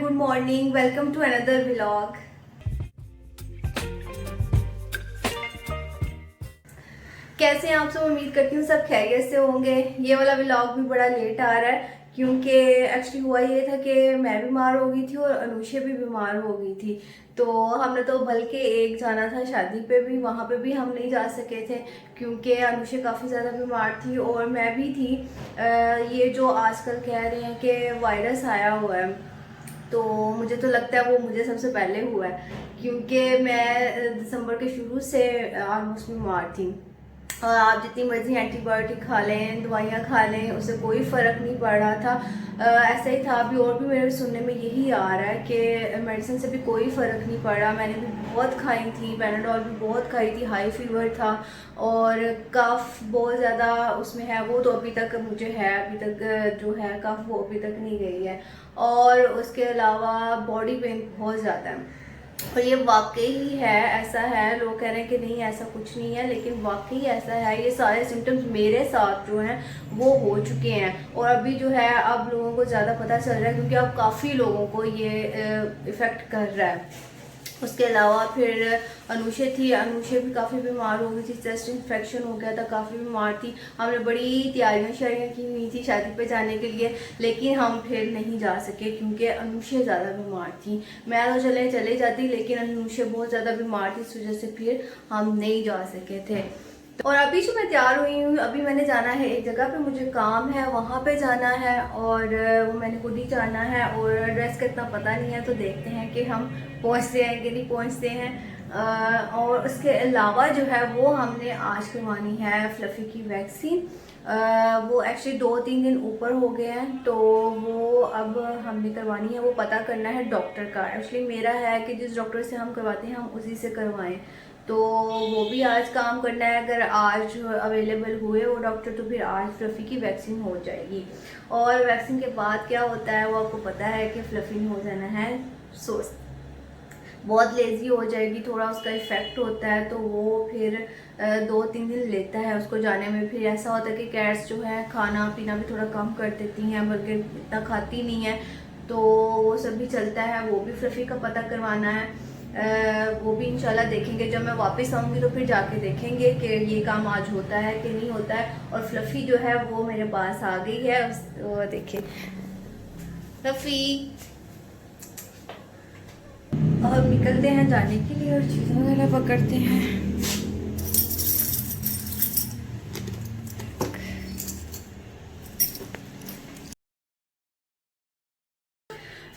Good morning, welcome to another vlog. कैसे हैं आप सब? उम्मीद करती हूँ सब खैरियत से होंगे। ये वाला व्लॉग भी बड़ा लेट आ रहा है क्योंकि एक्चुअली हुआ ये था कि मैं बीमार हो गई थी और अनुषा भी बीमार हो गई थी। तो हमने तो बल्कि एक जाना था शादी पे भी, वहाँ पे भी हम नहीं जा सके थे क्योंकि अनुषा काफ़ी ज़्यादा बीमार थी और मैं भी थी। ये जो आजकल कह रहे हैं कि वायरस आया हुआ है, तो मुझे तो लगता है वो मुझे सबसे पहले हुआ है क्योंकि मैं दिसंबर के शुरू से ऑलमोस्ट बीमार थी। और आप जितनी मर्जी एंटीबायोटिक खा लें, दवाइयाँ खा लें, उससे कोई फ़र्क नहीं पड़ रहा था। ऐसा ही था। अभी और भी मेरे सुनने में यही आ रहा है कि मेडिसिन से भी कोई फ़र्क नहीं पड़ रहा। मैंने भी बहुत खाई थी, पैनाडोल भी बहुत खाई थी, हाई फीवर था और कफ बहुत ज़्यादा उसमें है। वो तो अभी तक मुझे है, अभी तक जो है कफ वो अभी तक नहीं गई है। और उसके अलावा बॉडी पेन बहुत ज़्यादा है और ये वाकई ही है, ऐसा है। लोग कह रहे हैं कि नहीं ऐसा कुछ नहीं है, लेकिन वाकई ऐसा है। ये सारे सिम्टम्स मेरे साथ जो हैं वो हो चुके हैं और अभी जो है अब लोगों को ज़्यादा पता चल रहा है क्योंकि अब काफ़ी लोगों को ये इफ़ेक्ट कर रहा है। उसके अलावा फिर अनुषा थी, अनुषा भी काफ़ी बीमार हो गई थी, चेस्ट इन्फेक्शन हो गया था, काफ़ी बीमार थी। हमने बड़ी तैयारियां शारियाँ की हुई थी शादी पे जाने के लिए, लेकिन हम फिर नहीं जा सके क्योंकि अनुषा ज़्यादा बीमार थी। मैं तो चले जाती, लेकिन अनुषा बहुत ज़्यादा बीमार थी, इस वजह से फिर हम नहीं जा सके थे। और अभी जो मैं तैयार हुई हूँ, अभी मैंने जाना है एक जगह पे, मुझे काम है, वहाँ पे जाना है और वो मैंने खुद ही जाना है और ड्रेस का इतना पता नहीं है, तो देखते हैं कि हम पहुँचते हैं कि नहीं पहुँचते हैं। और उसके अलावा जो है वो हमने आज करवानी है फ्लफ़ी की वैक्सीन। वो एक्चुअली 2-3 दिन ऊपर हो गए हैं, तो वो अब हमने करवानी है। वो पता करना है डॉक्टर का। एक्चुअली मेरा है कि जिस डॉक्टर से हम करवाते हैं हम उसी से करवाएं, तो वो भी आज काम करना है। अगर आज अवेलेबल हुए वो डॉक्टर तो फिर आज फ्लफ़ी की वैक्सीन हो जाएगी। और वैक्सीन के बाद क्या होता है वो आपको पता है कि फ्लफ़ी हो जाना है, सो बहुत लेज़ी हो जाएगी, थोड़ा उसका इफ़ेक्ट होता है, तो वो फिर 2-3 दिन लेता है उसको जाने में। फिर ऐसा होता है कि कैट्स जो है खाना पीना भी थोड़ा कम कर देती हैं, बल्कि इतना खाती नहीं है, तो वो सब भी चलता है। वो भी फ्लफ़ी का पता करवाना है। वो भी इंशाल्लाह देखेंगे। जब मैं वापस आऊँगी तो फिर जाके देखेंगे कि ये काम आज होता है कि नहीं होता है। और फ्लफ़ी जो है वो मेरे पास आ गई है। वो देखिए फ्लफ़ी। अब निकलते हैं जाने के लिए और चीज़ें वगैरह पकड़ते हैं।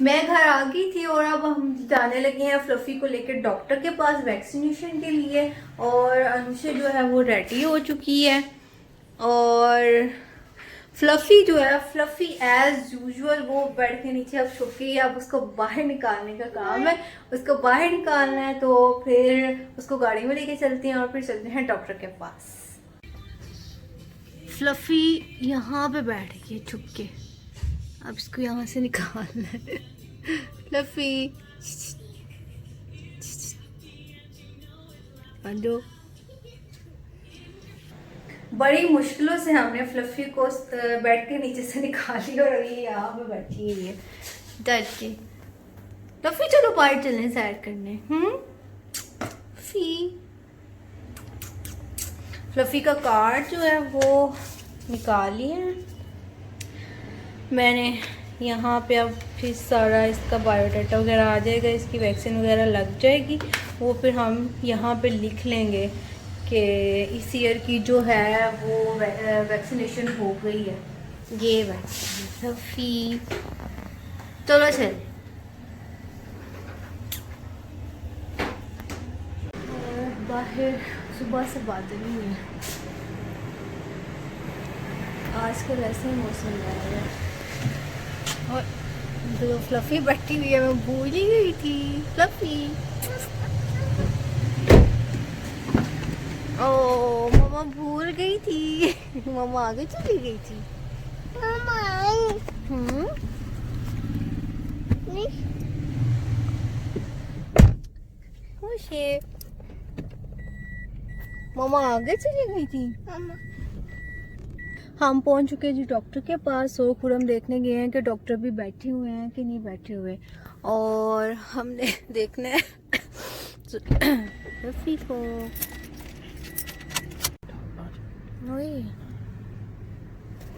मैं घर आ गई थी और अब हम जाने लगे हैं फ्लफ़ी को लेकर डॉक्टर के पास वैक्सीनेशन के लिए। और अनुषा जो है वो रेडी हो चुकी है और फ्लफ़ी जो है, फ्लफ़ी एज यूजुअल वो बेड के नीचे अब छुप गई है। अब उसको बाहर निकालने का काम है, उसको बाहर निकालना है, तो फिर उसको गाड़ी में लेके चलते हैं और फिर चलते हैं डॉक्टर के पास। फ्लफ़ी यहाँ पे बैठ गई है छुप के, अब इसको यहाँ से निकालना है। फ्लफ़ी बंदो। बड़ी मुश्किलों से हमने फ्लफ़ी को बेड के नीचे से निकाली और अभी यहाँ पे बैठी हुई है डर के। फ्लफ़ी चलो बाहर चलें सैर करने। फ्लफ़ी का कार्ड जो है वो निकाल लिया है मैंने। यहाँ पे अब फिर सारा इसका बायोडाटा वगैरह आ जाएगा, इसकी वैक्सीन वगैरह लग जाएगी। वो फिर हम यहाँ पे लिख लेंगे कि इस ईयर की जो है वो वैक्सीनेशन हो गई है। ये वैक्सीन फ्लफ़ी चलो चल। बाहर सुबह से बादल ही है, आजकल ऐसे ही मौसम रहा है। और जो फ्लफ़ी बैठी हुई है, मैं भूल ही गई थी फ्लफ़ी। ओ मम्मा भूल गई थी। मम्मा आगे चली गई थी। खुश है। मम्मा आगे चली गई थी। हम पहुंच चुके हैं जी डॉक्टर के पास। और खुद हम देखने गए हैं कि डॉक्टर भी बैठे हुए हैं कि नहीं बैठे हुए। और हमने देखना है फ्लफी को।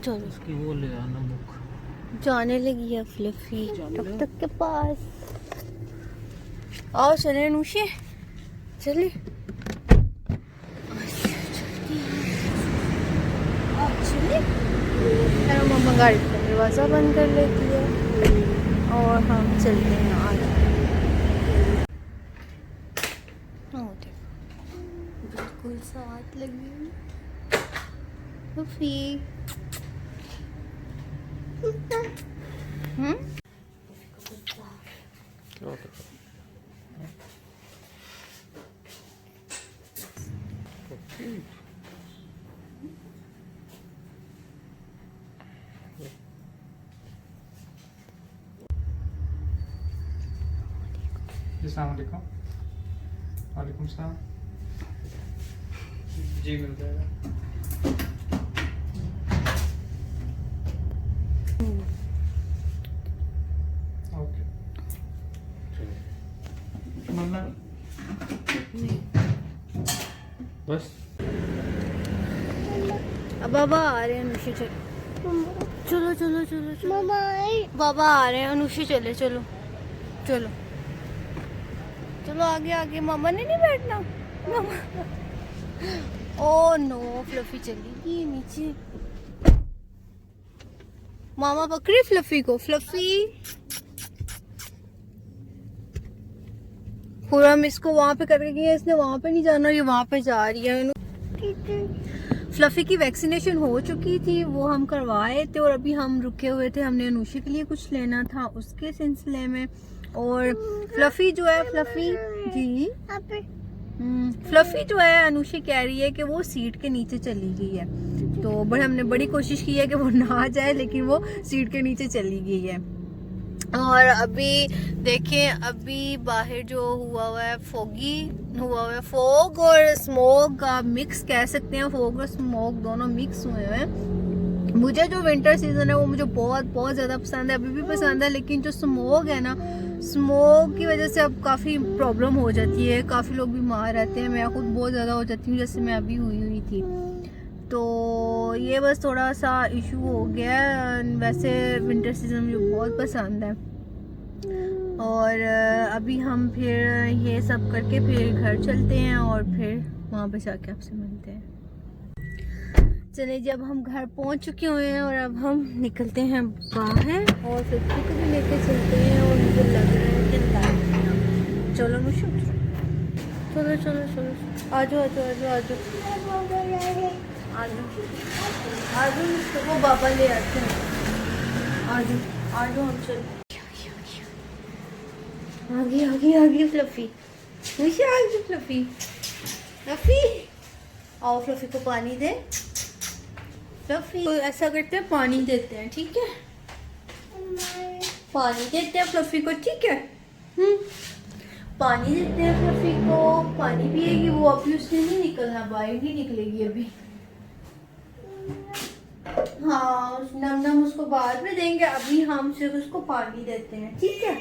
चलो उसकी वो ले आना बुक। जाने लगी है फ्लफी टक टक के पास। आओ चले अनुषे, चले मम्मा गाड़ी का दरवाज़ा बंद कर लेती है और हम चलते हैं आगे। बिल्कुल साथ लगी फ्लफी। अस्सलाम वालेकुम। वालेकुम सलाम। जी मिल जाएगा। ओके मम्मा बस अब बाबा आ रहे हैं अनुषे, चलो चलो चलो चलो चलो बाबा आ रहे हैं अनुषे, चले चलो चलो चलो आगे आगे। मामा ने नहीं बैठना मामा। ओ नो फ्लफी चली गई नीचे। मामा पकड़े फ्लफी को। फ्लफी पूरा हम इसको वहां पे करके गए, इसने वहां पे नहीं जाना, ये वहां पे जा रही है। फ्लफी की वैक्सीनेशन हो चुकी थी, वो हम करवाए थे और अभी हम रुके हुए थे, हमने अनुषी के लिए कुछ लेना था उसके सिलसिले में। और फ्लफी जो है, फ्लफी जी फ्लफी जो है अनुषी कह रही है कि वो सीट के नीचे चली गई है। तो हमने बड़ी कोशिश की है कि वो ना जाए, लेकिन वो सीट के नीचे चली गई है। और अभी देखें, अभी बाहर जो हुआ है फोगी हुआ है, फोग और स्मोक का मिक्स कह सकते हैं, फोग और स्मोक दोनों मिक्स हुए हैं। मुझे जो विंटर सीजन है वो मुझे बहुत बहुत ज़्यादा पसंद है, अभी भी पसंद है, लेकिन जो स्मोक है ना, स्मोक की वजह से अब काफ़ी प्रॉब्लम हो जाती है, काफ़ी लोग बीमार रहते हैं, मैं खुद बहुत ज़्यादा हो जाती हूँ, जैसे मैं अभी हुई थी। तो ये बस थोड़ा सा इशू हो गया है। वैसे विंटर सीजन मुझे बहुत पसंद है। और अभी हम फिर ये सब करके फिर घर चलते हैं और फिर वहाँ पे जाके आपसे मिलते हैं। चलिए, जब हम घर पहुँच चुके हुए हैं और अब हम निकलते हैं बाहर और फिर को भी लेके चलते हैं। और मुझे लग रहा है कि चलो मुझे चलो चलो चलो आ जाओ आ जाओ आ जाओ आ जाओ आ जाओ, वो बाबा ले आते हैं। आ जाओ हम चलो। आगे आगे आगे फ्लफी, मुझे आगे फ्लफी फ्लफी आओ, फ्लफी को पानी दे। फ्लफी तो ऐसा करते हैं, पानी देते हैं, ठीक है, पानी देते हैं फ्लफी को, ठीक है। पानी देते हैं फ्लफी को, पानी पिएगी वो। अभी उसने नहीं निकलना, बाहर नहीं निकलेगी अभी। हाँ, नम नम उसको बाद में देंगे, अभी हम सिर्फ उसको पानी देते हैं, ठीक है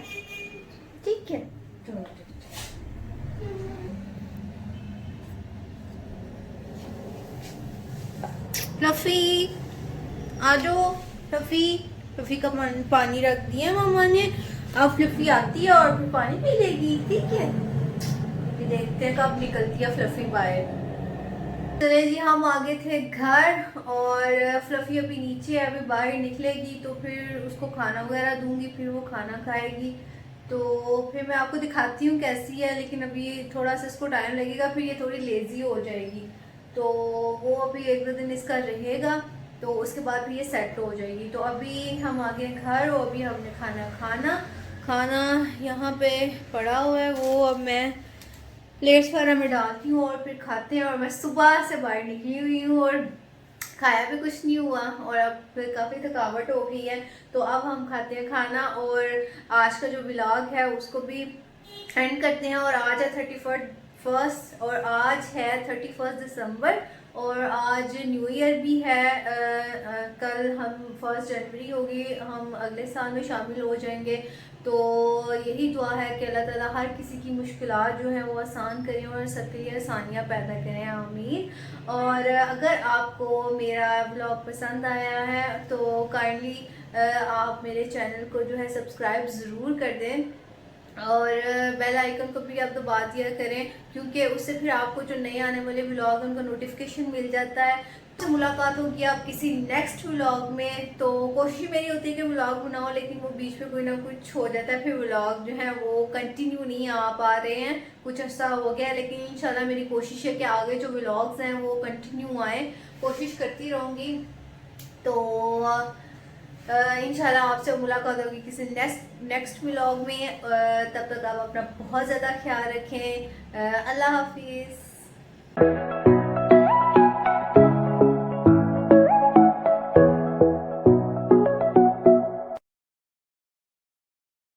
ठीक है। फ्लफी आ जाओ, फ्लफी फ्लफी का पानी रख दिया मम्मा ने, अब फ्लफी आती है और फिर पानी पी लेगी, ठीक है। देखते हैं कब निकलती है फ्लफी बाहर। चले जी, हम आ गए थे घर और फ्लफी अभी नीचे है, अभी बाहर निकलेगी तो फिर उसको खाना वगैरह दूंगी, फिर वो खाना खाएगी। तो फिर मैं आपको दिखाती हूँ कैसी है, लेकिन अभी थोड़ा सा इसको टाइम लगेगा, फिर ये थोड़ी लेज़ी हो जाएगी। तो वो अभी 1-2 दिन इसका रहेगा, तो उसके बाद फिर ये सेट हो जाएगी। तो अभी हम आ गए घर और अभी हमने खाना यहाँ पे पड़ा हुआ है, वो अब मैं प्लेट्स वगैरह में डालती हूँ और फिर खाते हैं। और मैं सुबह से बाहर निकली हुई हूँ और खाया भी कुछ नहीं हुआ और अब फिर काफ़ी थकावट हो गई है। तो अब हम खाते हैं खाना और आज का जो व्लॉग है उसको भी एंड करते हैं। और आज है 31 और आज है 31 दिसंबर और आज न्यू ईयर भी है। कल हम 1 जनवरी होगी, हम अगले साल में शामिल हो जाएंगे। तो यही दुआ है कि अल्लाह ताला हर किसी की मुश्किलात जो हैं वो आसान करें और सबके लिए आसानियाँ पैदा करें, आमीन। और अगर आपको मेरा ब्लॉग पसंद आया है तो काइंडली आप मेरे चैनल को जो है सब्सक्राइब ज़रूर कर दें और बेल आइकन को भी आप दबा दिया करें, क्योंकि उससे फिर आपको जो नए आने वाले व्लॉग उनका नोटिफिकेशन मिल जाता है। तो मुलाकात होगी आप किसी नेक्स्ट व्लॉग में। तो कोशिश मेरी होती है कि व्लॉग बनाओ, लेकिन वो बीच में कोई ना कुछ हो जाता है, फिर व्लॉग जो है वो कंटिन्यू नहीं आ पा रहे हैं, कुछ अर्सा हो गया। लेकिन इंशाल्लाह मेरी कोशिश है कि आगे जो व्लॉग्स हैं वो कंटिन्यू आए, कोशिश करती रहूँगी। तो इंशाल्लाह आपसे मुलाकात होगी किसी नेक्स्ट व्लॉग में। तब तक आप अपना बहुत ज़्यादा ख्याल रखें। अल्लाह हाफिज़।